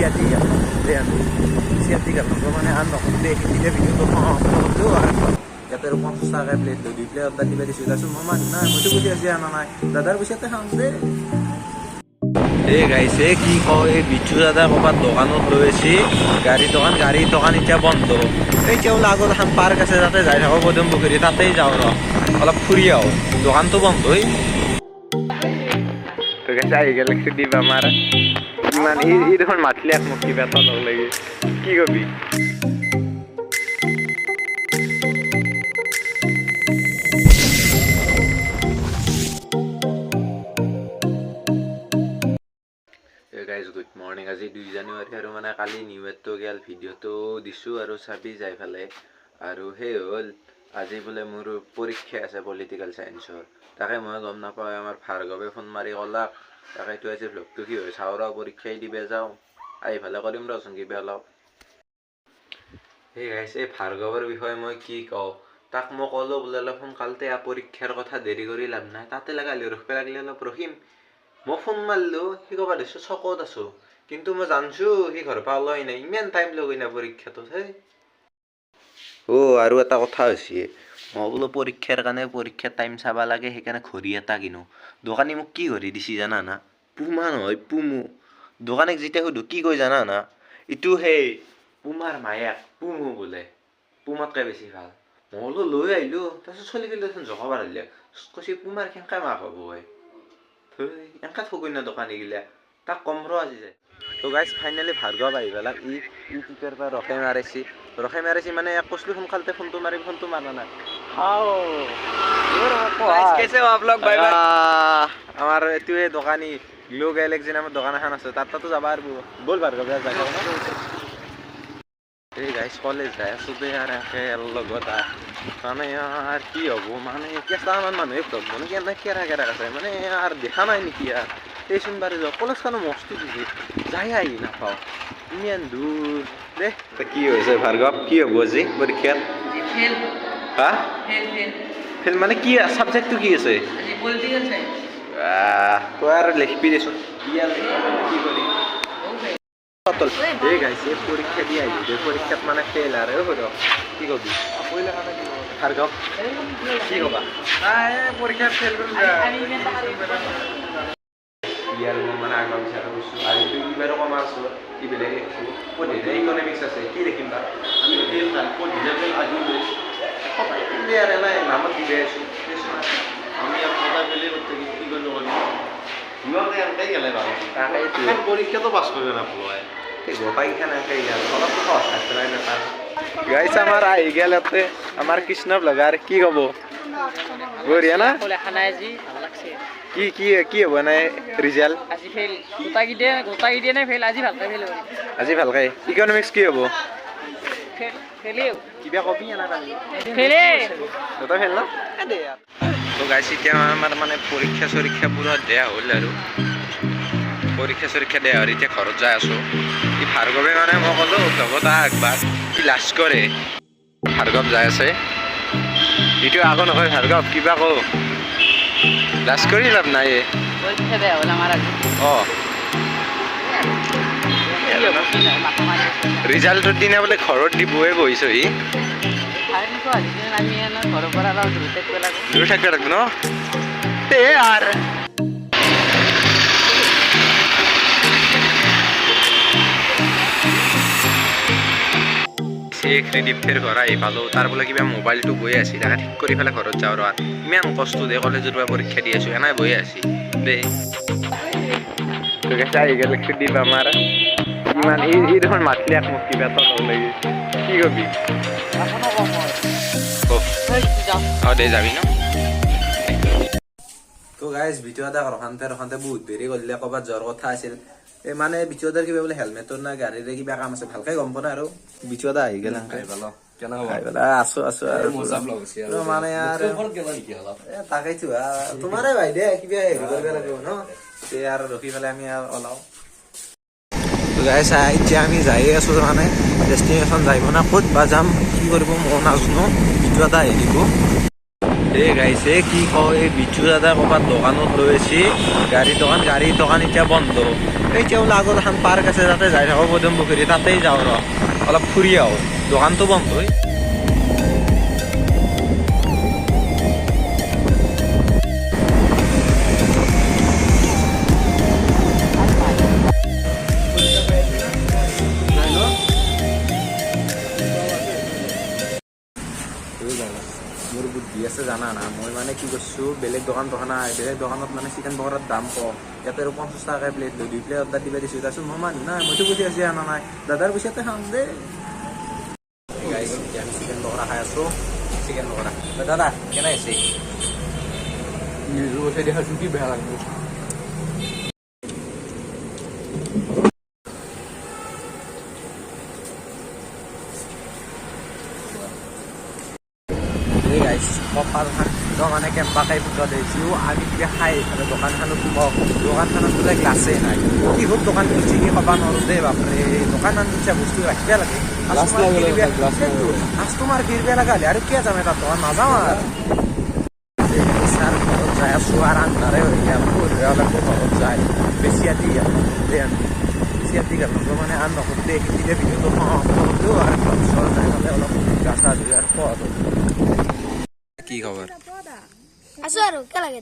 CNG গান মানে R নকল দিয়ে ভিডিওটো কৰলেও আৰ ইয়াতে 50 টাকা প্লেট দুই প্লেট অৰ্ডাৰ দিবে দিছো তাৰপিছত মই মানুহ নাই মইতো বুজি আছি আনা নাই দাদাৰ পইচাতে খাম দে এই গাইছে কি কয় এই বিচু দাদা ক'ৰবাত দোকানত লৈছি গাড়ীৰ দোকান এতিয়া বন্ধ এতিয়া ওলা আগত এখন পাৰ্ক আছে তাতে যাই থাকো পদুম পুখুৰী তাতেই যাওঁ ৰ অলপ ফুৰি আহোঁ দোকানটো বন্ধই তো গাইছে আহি গেলে দিবা আমাৰ ইমান ই দেখোন মাতলি এক মোক কিবা এটা লগ লাগি কি কবি গাইজ গুড মৰ্ণিং আজি 2 জানুৱাৰী আৰু মানে কালি নিউ ইয়েৰটো গেল ভিডিঅ'টো দিছোঁ আৰু চাবি যাই পেলাই আৰু সেই হ'ল আজি বোলে মোৰ পৰীক্ষা আছে পলিটিকেল চায়েন্সৰ তাকে মই গম নাপাওঁ আমাৰ ভাৰ্গৱে ফোন মাৰি ক'লাক তাকেতো আজি ভ্লগটো কি হয় চাওঁ ৰ পৰীক্ষাই দিবে যাওঁ আহি পেলাই কৰিম ৰচোন কিবা অলপ সেই গাইজ এই ভাৰ্গৱৰ বিষয়ে মই কি কওঁ তাক মই ক'লোঁ বোলে অলপ সোনকালতে পৰীক্ষাৰ কথা দেৰি কৰি লাভ নাই তাতে লগালি ৰখিব লাগিলে অলপ ৰখিম মই ফোন মাৰিলোঁ সি ক'বা দিছোঁ চকত আছোঁ কিন্তু মই জানছোঁ সি ঘৰৰ পৰা ওলাই নাই ইমান টাইম লগৈ না পৰীক্ষাটোত হে আৰু এটা কথা হৈছে মই বোলো পৰীক্ষাৰ কাৰণে পৰীক্ষাৰ টাইম চাব লাগে সেইকাৰণে ঘড়ী এটা কিনো দোকানী মোক কি ঘড়ী দিছি জানা না পুমা নহয় পুমু দোকানীক যেতিয়া সুধোঁ কি কৈ জানা না ইটো সেই পুমাৰ মায়াক পুমু বোলে পুমাতকৈ বেছি ভাল মই বোলো লৈ আহিলোঁ তাৰপিছত চলি গ'লেচোন জকাব পাৰিলে কৈছে পুমাৰ কেনেকৈ মাক হ'ব হয় এনেকৈ ঠগৈ না দোকানী গিলা তাক কম ৰ আজি যায় তো গাইজ ফাইনেলি ভাৰ্গৱ আহি পেলাক ই কিপাৰ পৰা ৰখাই মাৰিছি মানে কৈছিলোঁ সোনকালতে ফোনটো মাৰিম ফোনটো মাৰা নাই আমাৰ এইটোৱে দোকানী গ্লো গেলেক্সি নামৰ দোকান এখন আছে তাতো যাবা আৰু ব'ল ভাৰ্গৱ এই গাইজ কলেজ যাই আছোঁ দে আৰু একে লগত মানে আর কি হব মানে কেঁচামান মানুহে ধরবো নাকি না কেরা আছে মানে আর দেখা নাই নেকি আর এই শুনবারে যাও কলেজখানো মস্ত দিছি যাই আহি নাপাও ইমান দূর দে কি হয়েছে ভাৰ্গৱ কি হব আজি পরীক্ষাত হা ফেল মানে কি সাবজেক্টটো কি আছে পলিটিক্যাল সায়েন্স তো আর লিখবি দেছো কি করি এই গাইছে পরীক্ষা দিয়ে আহিবি পরীক্ষাত মানে ফেল আর কি কবি ভাৰ্গৱ কি কবা পৰীক্ষাত ফেল ইয়াৰ মানে আগৰ বিচাৰ কৰিছোঁ আৰু ইবাৰো কমাৰ্চো ইবিলাক পঢ়িলে ইকনমিক্স আছে কি দেখিম বা আমি পঢ়িলে আজি সদায় নাই নামত দিবে আছোঁ আমি সদায় বেলি করতে কি করলো ইমানে এনেকৈ গেলে বাৰু তাকেইতো পৰীক্ষাটো পাছ কৰিব নাপায় গোপাইখানে অলপ সহজ আছে না তাৰ গাইছ আমাৰ আহি গেল ইয়াতে আমাৰ কৃষ্ণ ব্লগাৰ কি ক'ব বঢ়িয়া না কি কি কি হ'ব নাই ৰিজাল্ট আজি ফেল গোটাই দিয়ে নাই ফেল আজি ভালকৈ ফেল আজি ভালকৈ ইকনমিক্স কি হ'ব ফেলে কিবা কবি না ফেলে গোটাই ফেল না দে তো গাইছ এতিয়া আমাৰ মানে পৰীক্ষা পুৰা দিয়া হ'ল আৰু পৰীক্ষা দিয়া আৰু এতিয়া ঘৰত যাই আছোঁ ই ভাৰ্গৱে মানে মই ক'লোঁ ভগতা একবাৰ কি লাজ কৰে ভাৰ্গৱ যাই আছে ইটো আকৌ নকয় ভাৰ্গৱ কিবা কওঁ লাজ কৰি লাভ নাই অঁ ৰিজাল্টৰ দিনা বোলে ঘৰত দিবহে বহিছোঁ সি দূৰ থাকিব লাগিব ন তে আৰু ত্ৰিদীপ্তেৰ ঘৰ আহি পালোঁ তাৰ বোলে কিবা মোবাইলটো বহি আছিল তাকে ঠিক কৰি পেলাই ঘৰত যাওঁ আৰু ইমান কষ্ট দে কলেজৰ পৰা পৰীক্ষা দি আছোঁ এনেই বহি আছি দেই আহি গেল ত্ৰিদীপ আমাৰ ইমান ই দেখোন মাতলি এক মোক কিবা এটা লগ লাগি কি কবি দে যাবি ন তো গাইজ ভিডিঅ' এটা ৰখান্তে বহুত দেৰি কৰিলে ক'ৰবাত যোৱাৰ কথা আছিল এই মানে বিচুদাৰ কিবা বোলে হেলমেটৰ না গাড়ীৰে কিবা কাম আছে ভালকৈ গম পোৱা নাই আৰু বিচুদা আহি গেল আছো আৰু মানে তাকেইতো তোমাৰে ভাই দে কিবা হেৰি কৰিব লাগিব ন তে আৰু ৰখি পেলাই আমি আৰু ওলাওঁ এতিয়া আমি যাই আছো মানে ডেষ্টিনেশ্যন যাই না ক'ত বা যাম কি কৰিব মই নাজানো বিচুদা আহি দিব এই গাইছে কি কয় এই বিচু দাদা ক'ৰবাত দোকানত লৈ আছে গাড়ীৰ দোকান এতিয়া বন্ধ এতিয়া বোলে আগত এখন পাৰ্ক আছে তাতে যাই থাকো পদুম পুখুৰী তাতেই যাওঁ ৰ অলপ ফুৰি আহোঁ দোকানটো বন্ধই মোৰ বুদ্ধি আছে জানা না মই মানে কি কৰিছোঁ বেলেগ দোকান নাই বেলেগ দোকানত মানে চিকেন পকৰাৰ দাম কম ইয়াতে আৰু 50 টকাকৈ প্লেট লৈ 2 প্লেট অৰ্ডাৰ দিবা দিছোঁ তাৰপিছত মই মানুহ নাই মইতো পইচা আছে আনা নাই দাদাৰ পইচাতে খাম দে গাইছ এতিয়া আমি চিকেন পকৰা খাই আছোঁ চিকেন পকৰা দাদা কেনে আছে নিজৰ পইচা দেখাইছোঁ কি বেয়া লাগিব guys, kopal kan dokan yang pakai buka desiu, abi dia hai, ada dokan kan untuk mau dokan kan untuk lagi klase naik. Ihut dokan kunci ni kapan orang deh, bapre dokan kan kunci bustu lagi dia lagi. Customer kiri lagi, ada kya zaman itu dokan mazah mah. Besar kalau saya suaran dari ya, pun ya lalu kalau saya besiati ya, dan besiati kan, kalau mana anda kudet dia video tu mah, tu ada soal saya kalau jasa dia foto. কি খবর আছো আৰু কে লাগে